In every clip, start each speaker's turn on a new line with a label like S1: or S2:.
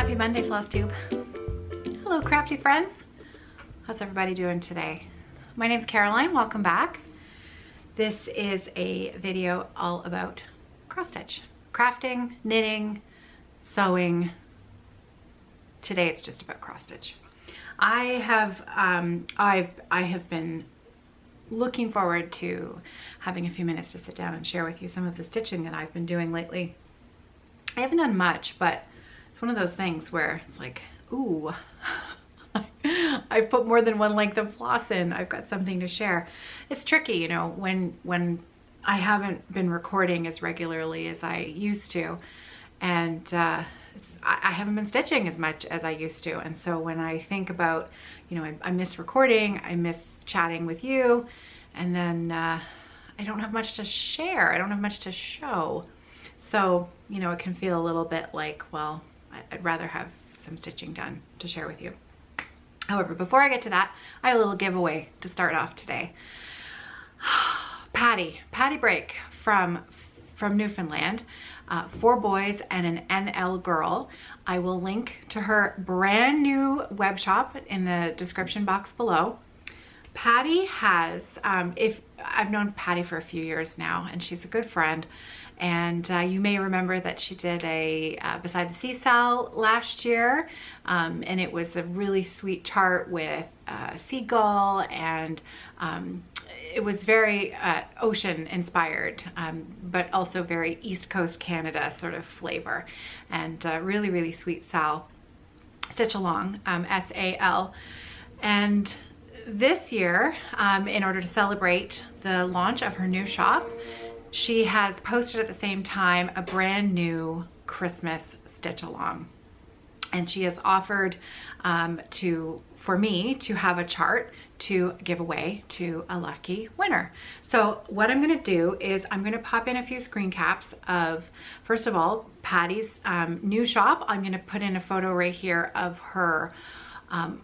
S1: Happy Monday, Floss Tube. Hello, crafty friends. How's everybody doing today? My name's Caroline, welcome back. This is a video all about cross stitch, crafting, knitting, sewing. Today it's just about cross stitch. I have been looking forward to having a few minutes to sit down and share with you some of the stitching that I've been doing lately. I haven't done much, but it's one of those things where it's like, ooh, I've put more than one length of floss in. I've got something to share. It's tricky, you know, when I haven't been recording as regularly as I used to, and I haven't been stitching as much as I used to. And so when I think about, you know, I miss recording, I miss chatting with you, and then I don't have much to share. I don't have much to show. So, you know, it can feel a little bit like, well, I'd rather have some stitching done to share with you. However, before I get to that, I have a little giveaway to start off today. Patty break from Newfoundland, 4 boys and an NL girl. I will link to her brand new web shop in the description box below. Patty has, if I've known Patty for a few years now, and she's a good friend. And you may remember that she did a Beside the Sea SAL last year, and it was a really sweet chart with seagull, and it was very ocean inspired, but also very East Coast Canada sort of flavor, and really sweet SAL, Stitch Along, SAL. And this year, in order to celebrate the launch of her new shop, she has posted at the same time a brand new Christmas stitch along, and she has offered for me to have a chart to give away to a lucky winner. So what I'm going to do is I'm going to pop in a few screen caps of, first of all, Patty's new shop. I'm going to put in a photo right here of her.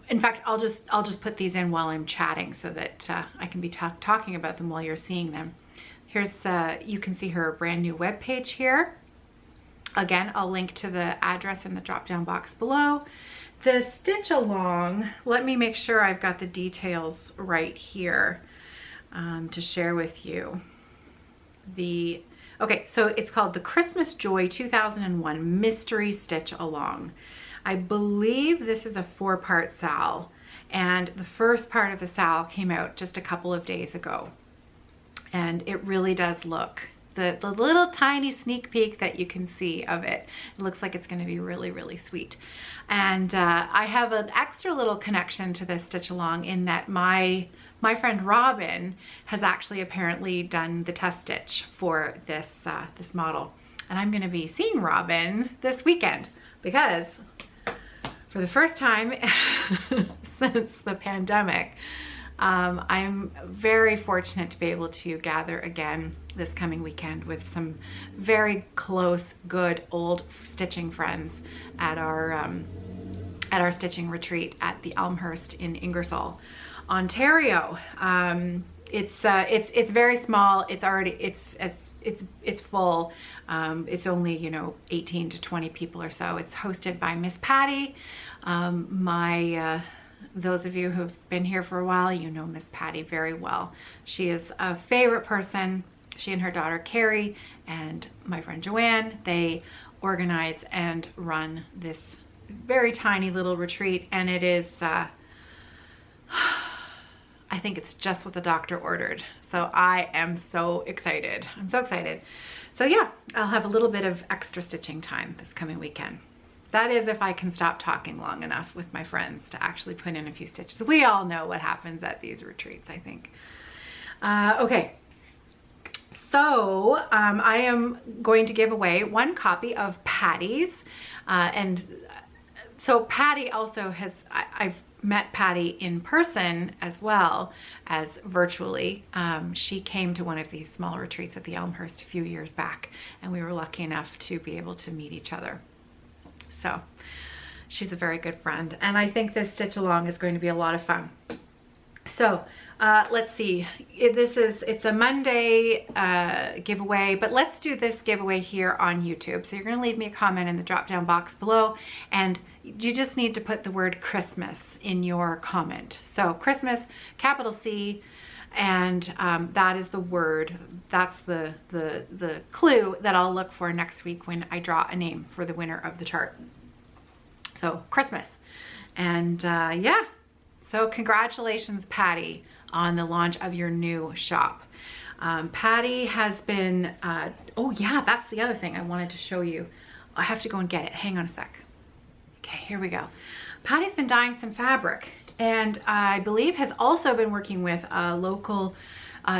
S1: In fact, I'll just put these in while I'm chatting so that I can be talking about them while you're seeing them. Here's, you can see her brand new web page here. Again, I'll link to the address in the drop down box below. The stitch along, let me make sure I've got the details right here to share with you. Okay, so it's called the Christmas Joy 2001 Mystery Stitch Along. I believe this is a 4-part SAL, and the first part of the SAL came out just a couple of days ago. And it really does look, the little tiny sneak peek that you can see of it, it looks like it's going to be really sweet. And I have an extra little connection to this stitch along in that my friend Robin has actually apparently done the test stitch for this this model, and I'm going to be seeing Robin this weekend because for the first time since the pandemic, I'm very fortunate to be able to gather again this coming weekend with some very close, good, old stitching friends at our stitching retreat at the Elmhurst in Ingersoll, Ontario. It's very small. It's already it's full. It's only, you know, 18 to 20 people or so. It's hosted by Miss Patty. Those of you who've been here for a while, you know Miss Patty very well. She is a favorite person. She and her daughter Carrie and my friend Joanne, they organize and run this very tiny little retreat, and it is I think it's just what the doctor ordered. So I am so excited. I'm so excited. So yeah, I'll have a little bit of extra stitching time this coming weekend. That is if I can stop talking long enough with my friends to actually put in a few stitches. We all know what happens at these retreats, I think. Okay, so I am going to give away 1 copy of Patty's. And so Patty also has, I've met Patty in person as well as virtually. She came to one of these small retreats at the Elmhurst a few years back, and we were lucky enough to be able to meet each other. So she's a very good friend, and I think this stitch along is going to be a lot of fun. So let's see, it's a Monday giveaway, but let's do this giveaway here on YouTube. So you're gonna leave me a comment in the drop down box below, and you just need to put the word Christmas in your comment. So Christmas, capital C, and that is the word, that's the clue that I'll look for next week when I draw a name for the winner of the chart. So Christmas. And yeah, so congratulations, Patty, on the launch of your new shop. Patty has been, oh yeah, that's the other thing I wanted to show you. I have to go and get it. Hang on a sec. Okay, here we go. Patty's been dyeing some fabric, and I believe has also been working with a local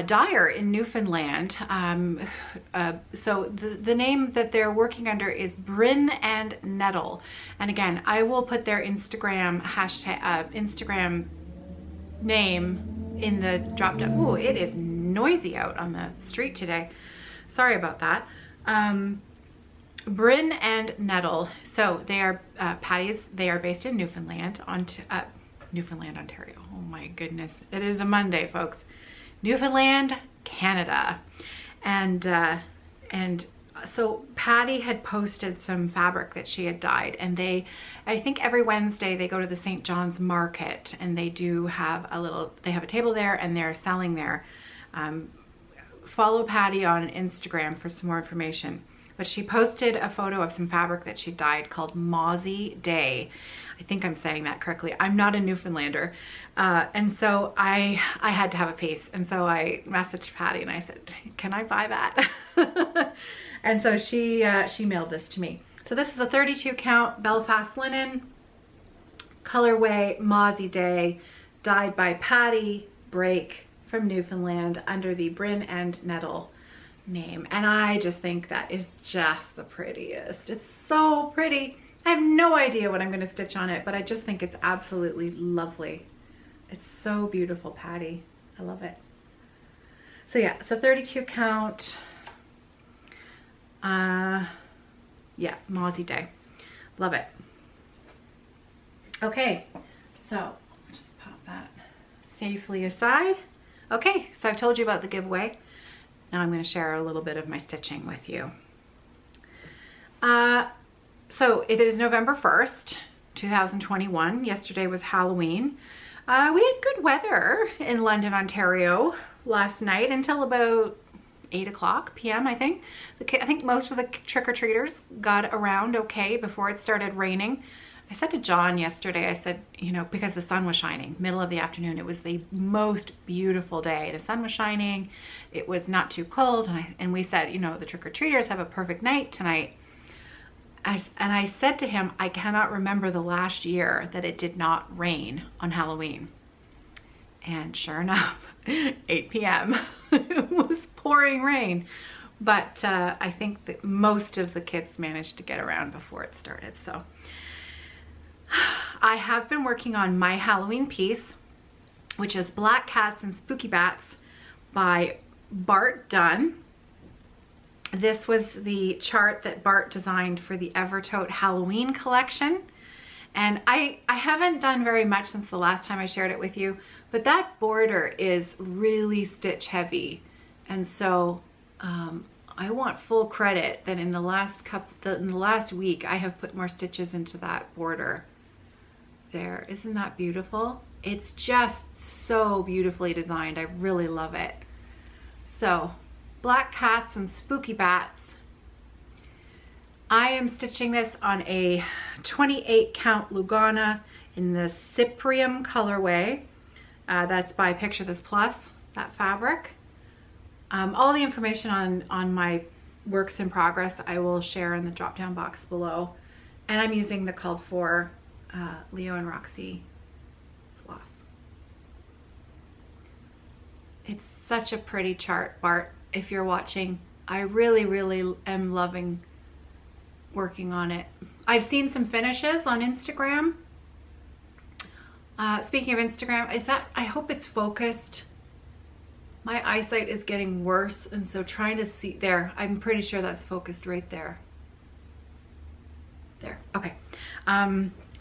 S1: dyer in Newfoundland. So the name that they're working under is Bryn and Nettle. And again, I will put their Instagram hashtag, Instagram name in the drop down. Oh, it is noisy out on the street today. Sorry about that. Bryn and Nettle. So they are Patty's. They are based in Newfoundland, Newfoundland, Ontario. Oh my goodness, it is a Monday, folks. Newfoundland, Canada. And so Patty had posted some fabric that she had dyed, and I think every Wednesday they go to the St. John's Market, and they do have they have a table there, and they're selling there. Follow Patty on Instagram for some more information. But she posted a photo of some fabric that she dyed called Mozzie Day. I think I'm saying that correctly. I'm not a Newfoundlander. And so I had to have a piece. And so I messaged Patty and I said, can I buy that? And so she mailed this to me. So this is a 32 count Belfast linen, colorway Mozzie Day, dyed by Patty Brake from Newfoundland under the Bryn and Nettle name. And I just think that is just the prettiest. It's so pretty. I have no idea what I'm going to stitch on it, but I just think it's absolutely lovely. It's so beautiful, Patty. I love it. So yeah, it's a 32 count. Yeah, Mozzie Day. Love it. Okay, so just pop that safely aside. Okay, so I've told you about the giveaway. Now I'm going to share a little bit of my stitching with you. So it is November 1st, 2021. Yesterday was Halloween. We had good weather in London, Ontario last night until about 8 o'clock p.m. I think. I think most of the trick-or-treaters got around okay before it started raining. I said to John yesterday, I said, you know, because the sun was shining, middle of the afternoon, it was the most beautiful day. The sun was shining, it was not too cold, and we said, you know, the trick-or-treaters have a perfect night tonight. And I said to him, I cannot remember the last year that it did not rain on Halloween. And sure enough, 8 p.m. it was pouring rain. But I think that most of the kids managed to get around before it started, so. I have been working on my Halloween piece, which is Black Cats and Spooky Bats by Bart Dunn. This was the chart that Bart designed for the Evertote Halloween collection. And I haven't done very much since the last time I shared it with you, but that border is really stitch heavy. And so I want full credit that in the last week I have put more stitches into that border. There, isn't that beautiful? It's just so beautifully designed. I really love it. So, Black Cats and Spooky Bats. I am stitching this on a 28 count Lugana in the Cyprium colorway. That's by Picture This Plus, that fabric. All the information on my works in progress I will share in the drop down box below. And I'm using the called for Leo&Roxy floss. It's such a pretty chart, Bart. If you're watching, I really, really am loving working on it. I've seen some finishes on Instagram. Speaking of Instagram, I hope it's focused. My eyesight is getting worse, and so trying to see there, I'm pretty sure that's focused right there. There, okay.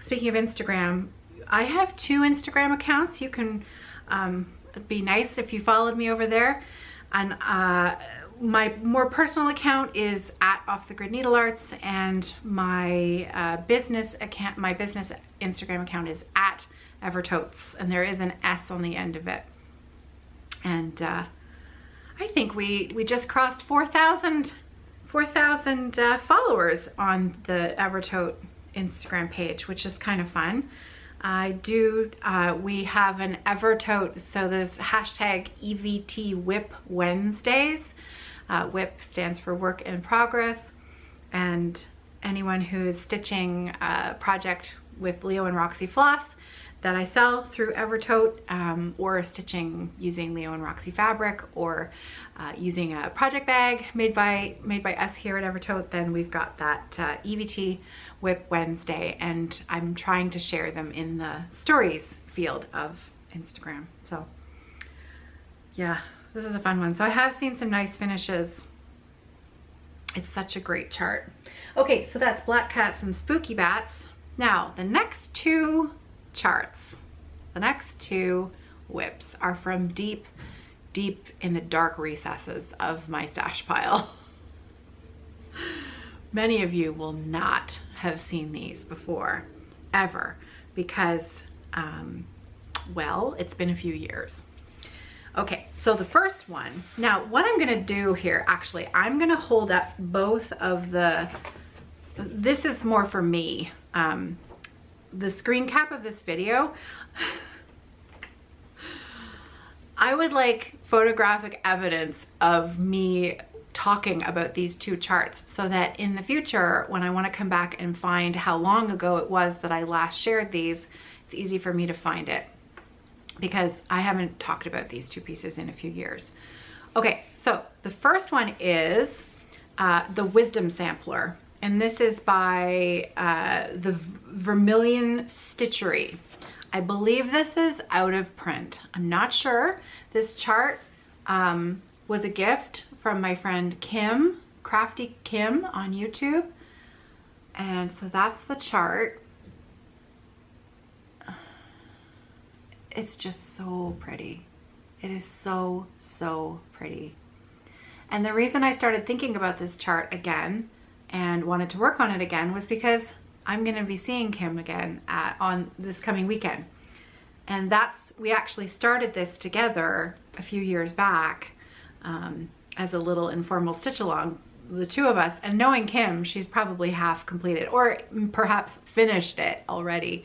S1: Speaking of Instagram, I have 2 Instagram accounts. You can It'd be nice if you followed me over there. And my more personal account is at Off the Grid Needlearts, and my business account, my business Instagram account is at Evertotes, and there is an S on the end of it. And I think we just crossed 4,000 followers on the Evertote Instagram page, which is kind of fun. We have an Evertote, so there's hashtag EVT WIP Wednesdays. WIP stands for work in progress, and anyone who is stitching a project with Leo&Roxy floss that I sell through Evertote, or stitching using Leo&Roxy fabric, or using a project bag made by us here at Evertote, then we've got that EVT WIP Wednesday, and I'm trying to share them in the stories field of Instagram. So yeah, this is a fun one. So I have seen some nice finishes. It's such a great chart. Okay, so that's Black Cats and Spooky Bats. Now the next two charts, the next two WIPs are from deep in the dark recesses of my stash pile. Many of you will not have seen these before, ever, because, well, it's been a few years. Okay, so the first one, now what I'm gonna do here, actually, I'm gonna hold up both of this is more for me. The screen cap of this video, I would like photographic evidence of me talking about these two charts, so that in the future, when I want to come back and find how long ago it was that I last shared these, it's easy for me to find it, because I haven't talked about these two pieces in a few years. Okay, so the first one is the Wisdom Sampler, and this is by the Vermilion Stitchery. I believe this is out of print. I'm not sure. This chart was a gift from my friend Kim, Crafty Kim on YouTube. And so that's the chart. It's just so pretty. It is so, so pretty. And the reason I started thinking about this chart again and wanted to work on it again was because I'm going to be seeing Kim again on this coming weekend. And we actually started this together a few years back as a little informal stitch along, the two of us. And knowing Kim, she's probably half completed or perhaps finished it already.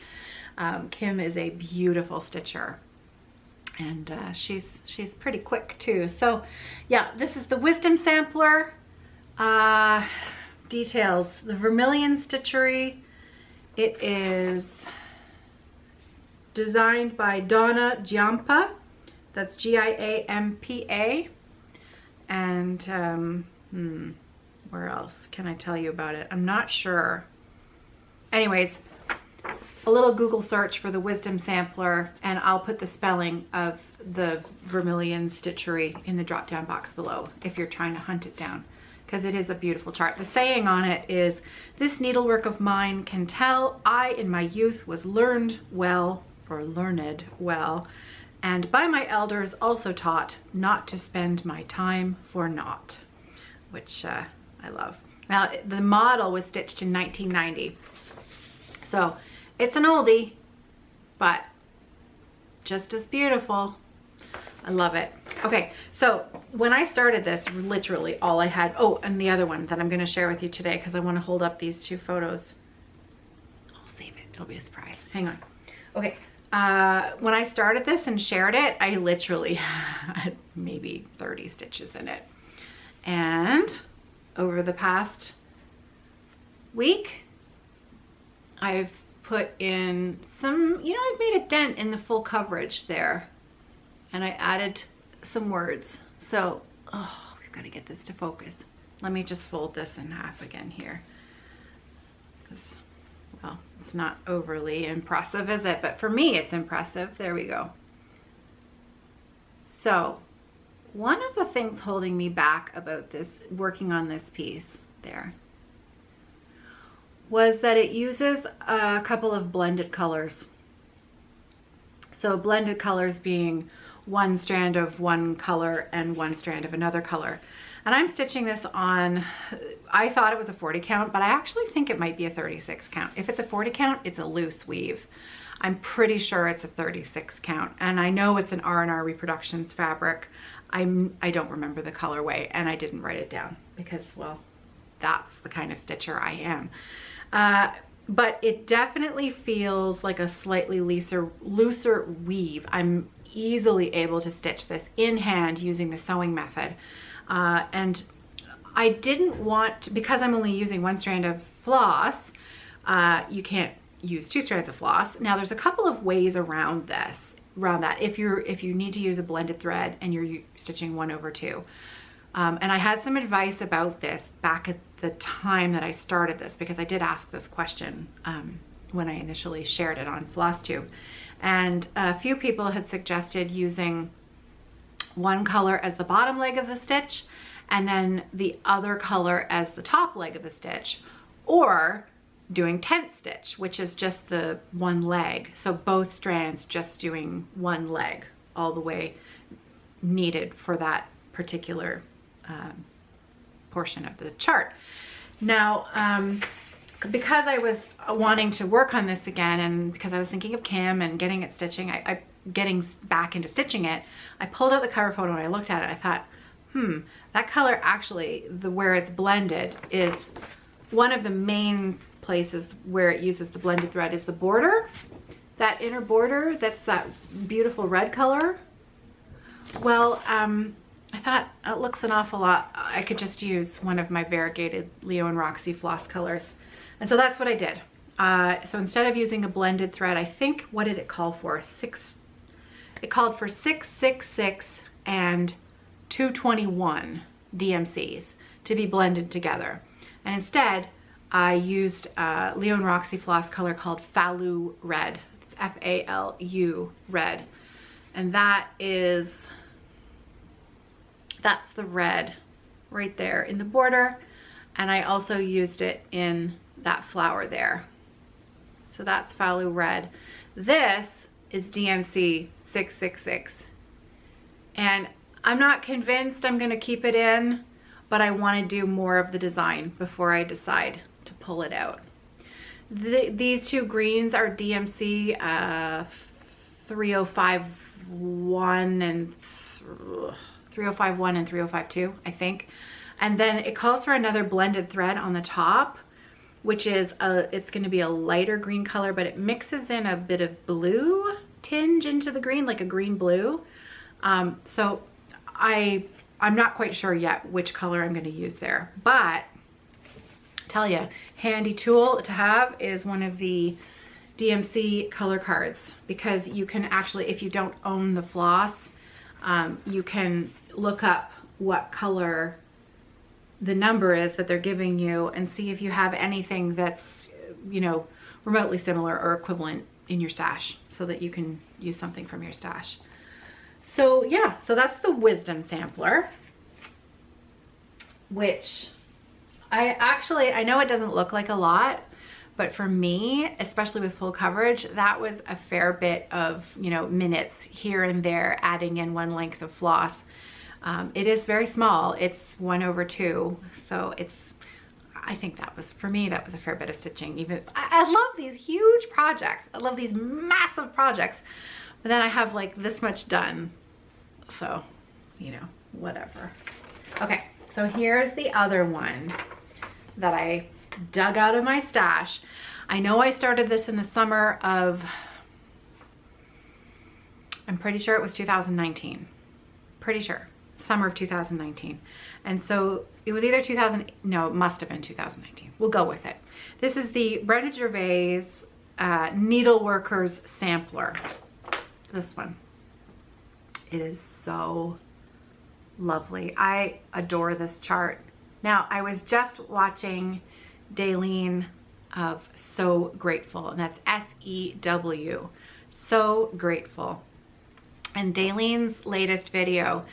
S1: Kim is a beautiful stitcher, and she's pretty quick too. So yeah, this is the Wisdom Sampler. Details, the Vermilion Stitchery. It is designed by Donna Giampa. That's Giampa. And where else can I tell you about it? I'm not sure. Anyways, a little Google search for the Wisdom Sampler, and I'll put the spelling of the Vermilion Stitchery in the drop down box below if you're trying to hunt it down, because it is a beautiful chart. The saying on it is, "This needlework of mine can tell I in my youth was learned well, and by my elders also taught not to spend my time for naught," which I love. Now, the model was stitched in 1990, so it's an oldie, but just as beautiful. I love it. Okay, so when I started this, literally all I had, oh, and the other one that I'm going to share with you today, because I want to hold up these two photos. I'll save it. It'll be a surprise. Hang on. Okay, when I started this and shared it, I literally had maybe 30 stitches in it. And over the past week, I've put in some, I've made a dent in the full coverage there. And I added some words. So, oh, we've got to get this to focus. Let me just fold this in half again here. Because, well, it's not overly impressive, is it? But for me, it's impressive. There we go. So, one of the things holding me back about this, working on this piece there, was that it uses a couple of blended colors. So blended colors being one strand of one color and one strand of another color. And I'm stitching this on, I thought it was a 40 count, but I actually think it might be a 36 count. If it's a 40 count, it's a loose weave. I'm pretty sure it's a 36 count. And I know it's an R&R Reproductions fabric. I don't remember the colorway, and I didn't write it down because, well, that's the kind of stitcher I am. But it definitely feels like a slightly looser weave. I'm easily able to stitch this in hand using the sewing method. And I didn't want to, because I'm only using one strand of floss, you can't use two strands of floss. Now there's a couple of ways around that. If you need to use a blended thread and you're stitching 1/2. And I had some advice about this back at the time that I started this, because I did ask this question when I initially shared it on FlossTube. And a few people had suggested using one color as the bottom leg of the stitch and then the other color as the top leg of the stitch, or doing tent stitch, which is just the one leg. So both strands just doing one leg all the way needed for that particular portion of the chart. Now, because I was wanting to work on this again, and because I was thinking of Kim and getting it stitching, getting back into stitching it, I pulled out the cover photo and I looked at it. I thought, that color actually, where it's blended, is one of the main places where it uses the blended thread is the border, that inner border, that's that beautiful red color. Well, I thought it looks an awful lot. I could just use one of my variegated Leo&Roxy floss colors. And so that's what I did. So instead of using a blended thread, I think, what did it call for? It called for 666 and 221 DMCs to be blended together. And instead, I used Leo&Roxy floss color called Falu Red. It's F-A-L-U Red. And that's the red right there in the border. And I also used it in that flower there. So that's Falu Red. This is DMC 666. And I'm not convinced I'm gonna keep it in, but I wanna do more of the design before I decide to pull it out. These two greens are DMC 3051 and 3051 and 3052, I think. And then it calls for another blended thread on the top, which is it's going to be a lighter green color, but it mixes in a bit of blue tinge into the green, like a green blue. So I'm not quite sure yet which color I'm going to use there, but tell you, handy tool to have is one of the DMC color cards, because you can actually, if you don't own the floss, you can look up what color the number is that they're giving you and see if you have anything that's, you know, remotely similar or equivalent in your stash, so that you can use something from your stash. So yeah, so that's the Wisdom sampler, which I know it doesn't look like a lot, but for me, especially with full coverage, that was a fair bit of, you know, minutes here and there, adding in one length of floss. It is very small. It's 1/2. So I think that was, for me, that was a fair bit of stitching. Even I love these huge projects. I love these massive projects, but then I have like this much done. So, you know, whatever. Okay, so here's the other one that I dug out of my stash. I know I started this in the summer of, I'm pretty sure it was 2019. Pretty sure. Summer of 2019. And so it was either no, it must have been 2019. We'll go with it. This is the Brenda Gervais Needleworkers Sampler. This one. It is so lovely. I adore this chart. Now, I was just watching Daleen of So Grateful, and that's S-E-W, So Grateful. And Daylene's latest video,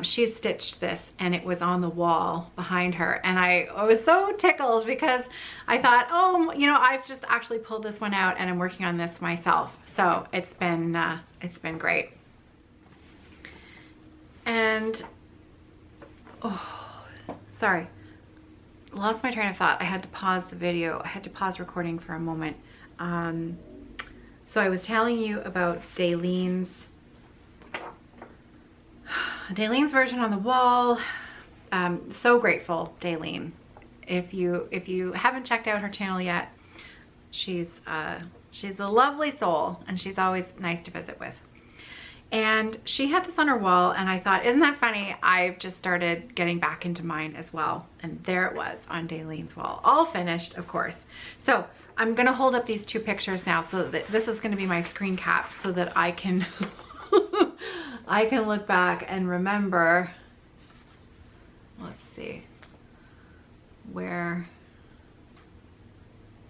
S1: she stitched this and it was on the wall behind her. And I was so tickled because I thought, oh, you know, I've just actually pulled this one out and I'm working on this myself. So it's been great. And, oh, sorry, lost my train of thought. I had to pause the video. I had to pause recording for a moment. So I was telling you about Daylene's version on the wall. So grateful, Daylene. If you haven't checked out her channel yet, she's a lovely soul and she's always nice to visit with. And she had this on her wall and I thought, isn't that funny? I've just started getting back into mine as well. And there it was on Daylene's wall, all finished, of course. So I'm gonna hold up these two pictures now so that this is gonna be my screen cap so that I can I can look back and remember, let's see, where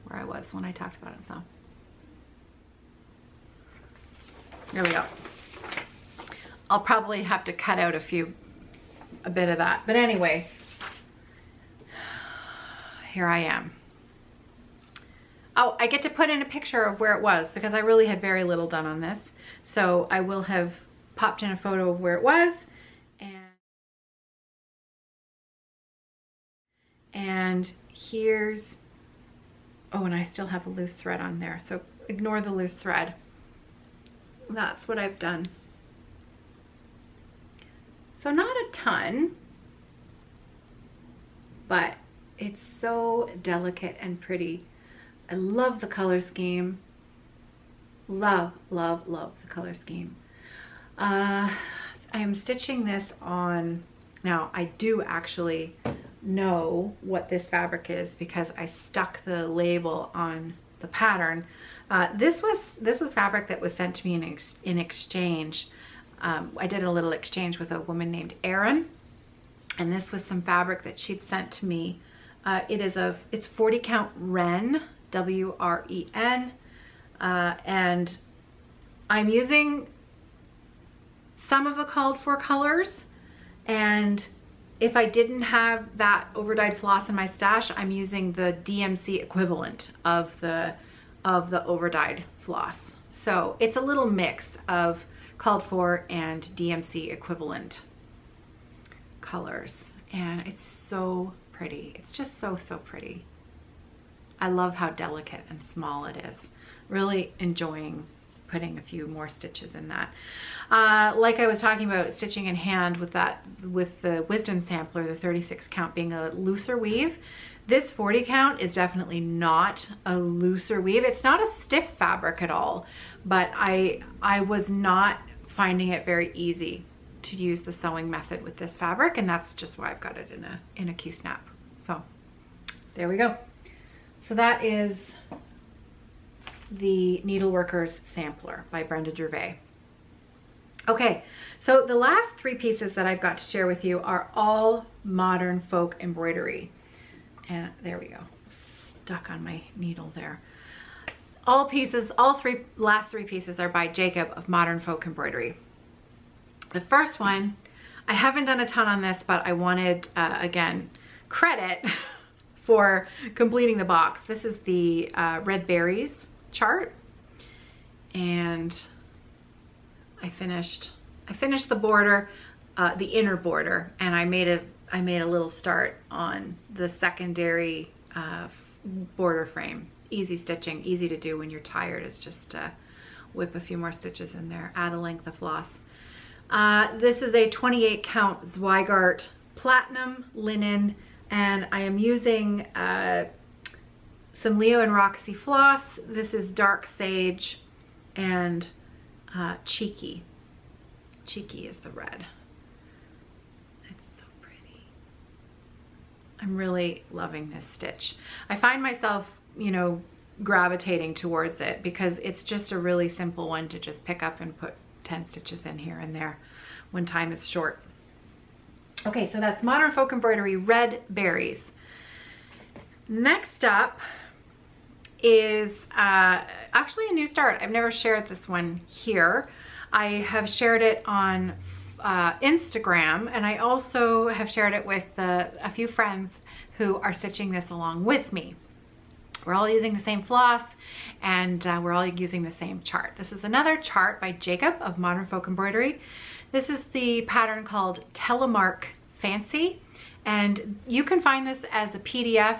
S1: I was when I talked about it. So here we go. I'll probably have to cut out a bit of that. But anyway, here I am. Oh, I get to put in a picture of where it was because I really had very little done on this. So I will have popped in a photo of where it was. And here's, oh, and I still have a loose thread on there. So ignore the loose thread. That's what I've done. So not a ton, but it's so delicate and pretty. I love the color scheme. Love, love, love the color scheme. I am stitching this on, now I do actually know what this fabric is because I stuck the label on the pattern. This was fabric that was sent to me in exchange. I did a little exchange with a woman named Erin, and this was some fabric that she'd sent to me. It's 40 count Wren, W-R-E-N, and I'm using some of the called for colors, and if I didn't have that overdyed floss in my stash, I'm using the DMC equivalent of the overdyed floss. So it's a little mix of called for and DMC equivalent colors, and it's so pretty. It's just so pretty. I love how delicate and small it is. Really enjoying putting a few more stitches in that. Like I was talking about stitching in hand with the Wisdom Sampler, the 36 count being a looser weave. This 40 count is definitely not a looser weave. It's not a stiff fabric at all, but I was not finding it very easy to use the sewing method with this fabric, and that's just why I've got it in a Q-snap. So there we go. So that is the Needleworkers Sampler by Brenda Gervais. Okay, so the last three pieces that I've got to share with you are all modern folk embroidery. And there we go, stuck on my needle there. All last three pieces are by Jacob of Modern Folk Embroidery. The first one, I haven't done a ton on this, but I wanted, again, credit for completing the box. This is the Red Berries chart, and I finished the border, the inner border, and I made a little start on the secondary border frame. Easy stitching, easy to do when you're tired, is just whip a few more stitches in there, add a length of floss. This is a 28 count Zweigart Platinum linen, and I am using some Leo&Roxy floss. This is Dark Sage and Cheeky. Cheeky is the red. It's so pretty. I'm really loving this stitch. I find myself, you know, gravitating towards it because it's just a really simple one to just pick up and put 10 stitches in here and there when time is short. Okay, so that's Modern Folk Embroidery Red Berries. Next up is actually a new start. I've never shared this one here. I have shared it on Instagram, and I also have shared it with a few friends who are stitching this along with me. We're all using the same floss, and we're all using the same chart. This is another chart by Jacob of Modern Folk Embroidery. This is the pattern called Telemark Fancy, and you can find this as a PDF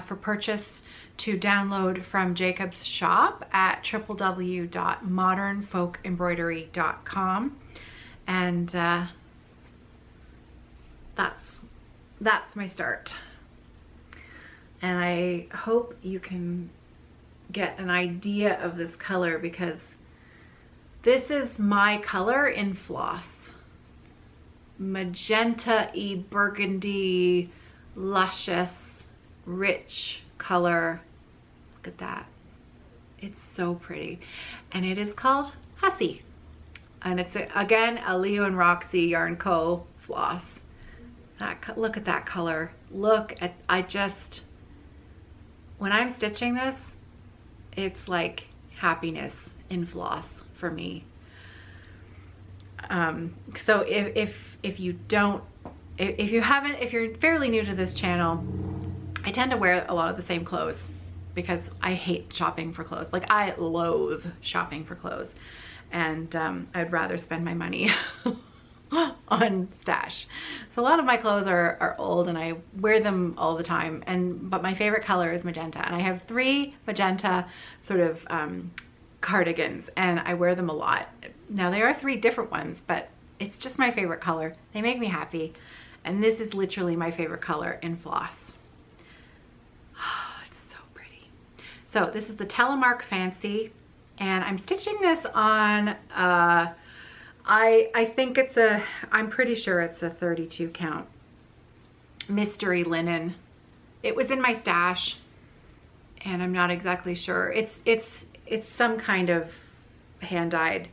S1: for purchase to download from Jacob's shop at www.modernfolkembroidery.com. And that's my start. And I hope you can get an idea of this color, because this is my color in floss. Magenta-y, burgundy, luscious, rich color. Look at that. It's so pretty. And it is called Hussy. And it's, again, a Leo&Roxy Yarn Co. floss. Look at that color. Look at, when I'm stitching this, it's like happiness in floss for me. So if you're fairly new to this channel, I tend to wear a lot of the same clothes because I hate shopping for clothes. Like, I loathe shopping for clothes, and I'd rather spend my money on stash. So a lot of my clothes are old, and I wear them all the time, but my favorite color is magenta, and I have 3 magenta sort of cardigans, and I wear them a lot. Now, there are 3 different ones, but it's just my favorite color. They make me happy, and this is literally my favorite color in floss. Oh, it's so pretty. So this is the Telemark Fancy, and I'm stitching this on I think I'm pretty sure it's a 32 count mystery linen. It was in my stash, and I'm not exactly sure. It's some kind of hand-dyed,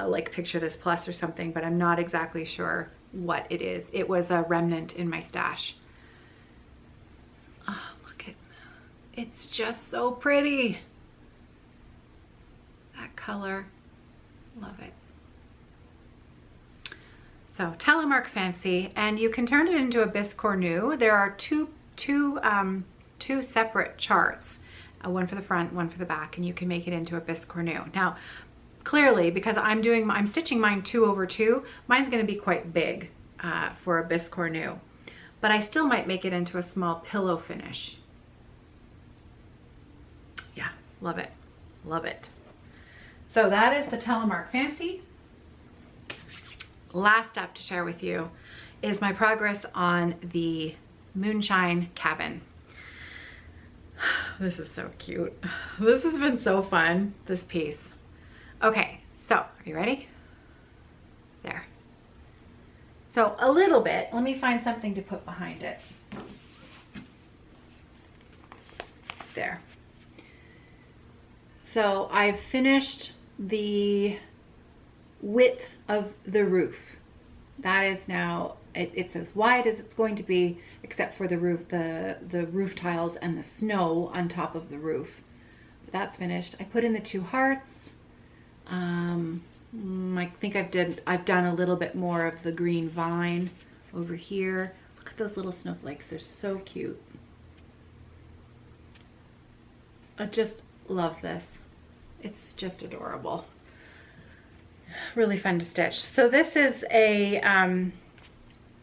S1: like Picture This Plus or something, but I'm not exactly sure what it is. It was a remnant in my stash. Oh, look at, it's just so pretty. That color, love it. So Telemark Fancy, and you can turn it into a bisque cornu. There are two separate charts, one for the front, one for the back, and you can make it into a bisque cornu. Now, clearly, because I'm stitching mine 2/2, mine's going to be quite big for a bisque cornu, but I still might make it into a small pillow finish. Yeah, love it, love it. So that is the Telemark Fancy. Last step to share with you is my progress on the Moonshine Cabin. This is so cute. This has been so fun, this piece. Okay, so are you ready? There. So a little bit, let me find something to put behind it. There. So I've finished the width of the roof. That is now, it's as wide as it's going to be, except for the roof, the roof tiles and the snow on top of the roof. But that's finished. I put in the 2 hearts. I think I've done a little bit more of the green vine over here. Look at those little snowflakes. They're so cute. I just love this. It's just adorable. Really fun to stitch. So this is a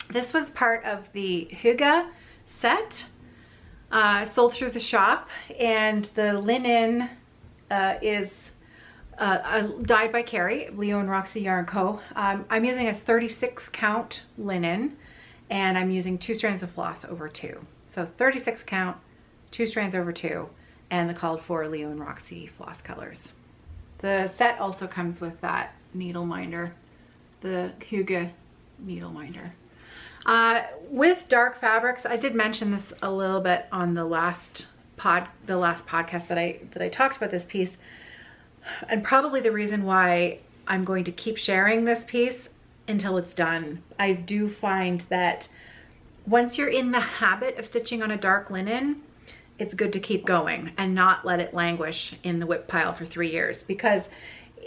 S1: this was part of the Hygge set sold through the shop, and the linen is dyed by Carrie, Leo&Roxy Yarn Co. I'm using a 36 count linen, and I'm using 2 strands of floss over 2. So 36 count, 2 strands over 2, and the called for Leo&Roxy floss colors. The set also comes with that needle minder, the Hygge needle minder. With dark fabrics, I did mention this a little bit on the last podcast that I talked about this piece, and probably the reason why I'm going to keep sharing this piece until it's done. I do find that once you're in the habit of stitching on a dark linen, it's good to keep going and not let it languish in the WIP pile for 3 years, because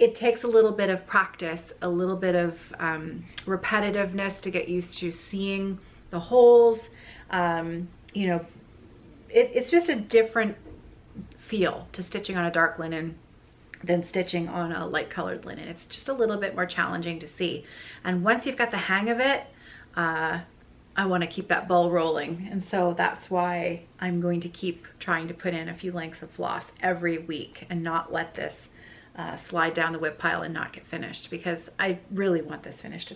S1: it takes a little bit of practice, a little bit of repetitiveness to get used to seeing the holes. You know, it's just a different feel to stitching on a dark linen than stitching on a light colored linen. It's just a little bit more challenging to see. And once you've got the hang of it, I want to keep that ball rolling. And so that's why I'm going to keep trying to put in a few lengths of floss every week and not let this slide down the WIP pile and not get finished, because I really want this finished.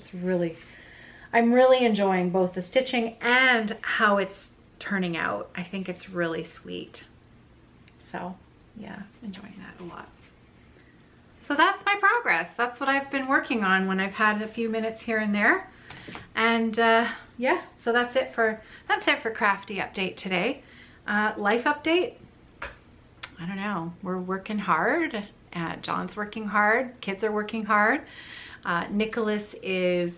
S1: I'm really enjoying both the stitching and how it's turning out. I think it's really sweet. So yeah, enjoying that a lot. So that's my progress. That's what I've been working on when I've had a few minutes here and there. And yeah, so that's it for crafty update today. Life update, I don't know. We're working hard. John's working hard. Kids are working hard. Nicholas is,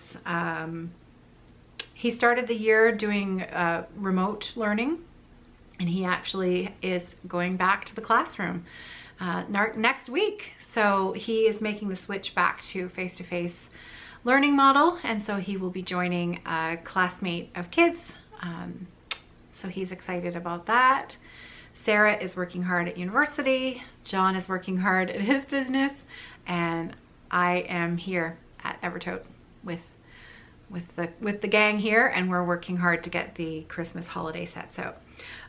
S1: he started the year doing remote learning, and he actually is going back to the classroom next week. So he is making the switch back to face-to-face learning model, and so he will be joining a classmate of kids. So he's excited about that. Sarah is working hard at university. John is working hard at his business, and I am here at Evertote with the gang here, and we're working hard to get the Christmas holiday sets out.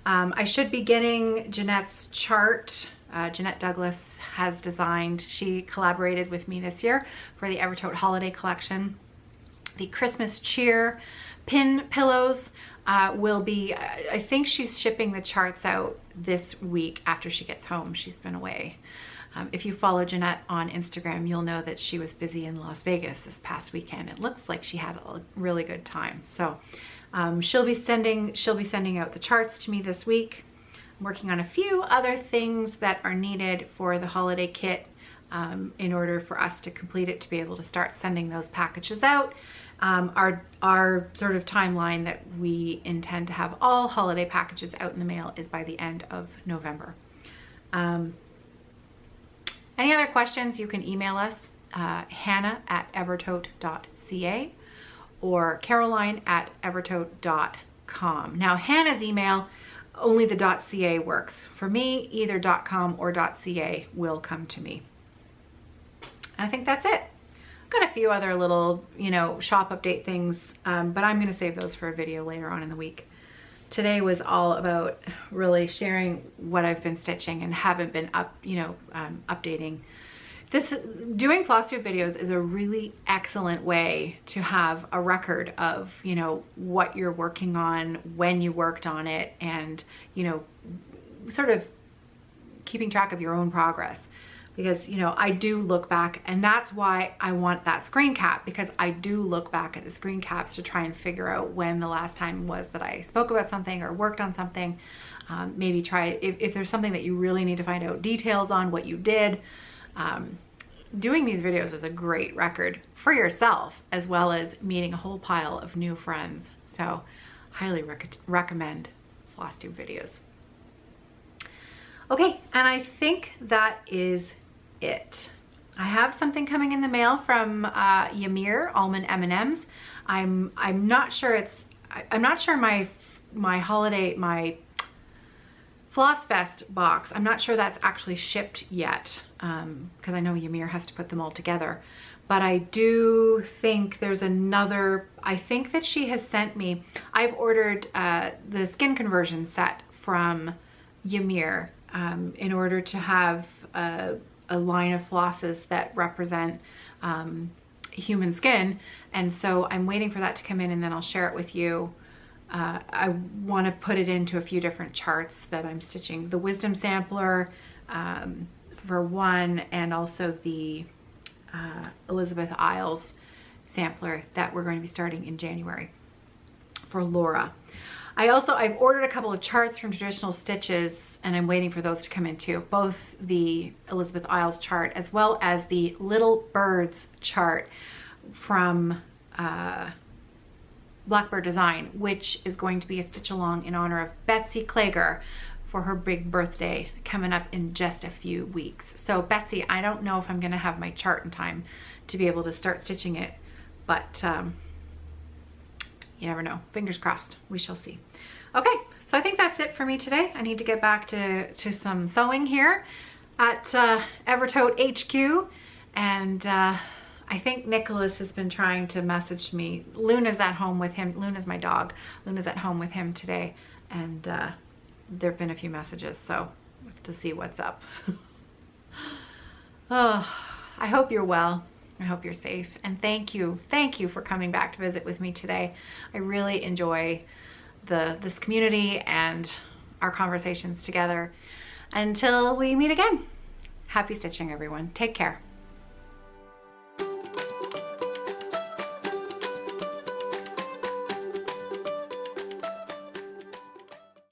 S1: I should be getting Jeanette's chart. Jeanette Douglas has designed, she collaborated with me this year for the Evertote holiday collection. The Christmas cheer pin pillows will be, I think she's shipping the charts out this week after she gets home. She's been away. If you follow Jeanette on Instagram, you'll know that she was busy in Las Vegas this past weekend. It looks like she had a really good time. So she'll be sending out the charts to me this week. I'm working on a few other things that are needed for the holiday kit in order for us to complete it, to be able to start sending those packages out. Our sort of timeline that we intend to have all holiday packages out in the mail is by the end of November. Any other questions, you can email us, hannah@evertote.ca or caroline@evertote.com. Now, Hannah's email, only the .ca works. For me, either .com or .ca will come to me. And I think that's it. I've got a few other little, you know, shop update things, but I'm going to save those for a video later on in the week. Today was all about really sharing what I've been stitching and haven't been updating. Doing floss tube videos is a really excellent way to have a record of, you know, what you're working on, when you worked on it, and, you know, sort of keeping track of your own progress. Because, you know, I do look back, and that's why I want that screen cap, because I do look back at the screen caps to try and figure out when the last time was that I spoke about something or worked on something. Maybe try, if there's something that you really need to find out details on what you did. Doing these videos is a great record for yourself, as well as meeting a whole pile of new friends. So highly recommend floss tube videos. Okay, and I think that is it. I have something coming in the mail from Yamir Almond M&Ms. I'm not sure my Floss Fest box, I'm not sure that's actually shipped yet, because I know Yamir has to put them all together. But I do think there's another, I think that she has sent me, I've ordered the skin conversion set from Yamir in order to have a line of flosses that represent human skin. And so I'm waiting for that to come in, and then I'll share it with you. I want to put it into a few different charts that I'm stitching. The Wisdom Sampler for one, and also the Elizabeth Isles sampler that we're going to be starting in January for Laura. I've ordered a couple of charts from Traditional Stitches, and I'm waiting for those to come in too. Both the Elizabeth Isles chart as well as the Little Birds chart from Blackbird Design, which is going to be a stitch along in honor of Betsy Klager for her big birthday coming up in just a few weeks. So Betsy, I don't know if I'm gonna have my chart in time to be able to start stitching it, but you never know. Fingers crossed. We shall see. Okay, so I think that's it for me today. I need to get back to some sewing here at Evertote HQ, and I think Nicholas has been trying to message me. Luna's at home with him. Luna's my dog. Luna's at home with him today, and there have been a few messages, so we have to see what's up. Oh, I hope you're well. I hope you're safe, and thank you for coming back to visit with me today. I really enjoy this community and our conversations together. Until we meet again, happy stitching, everyone. Take care.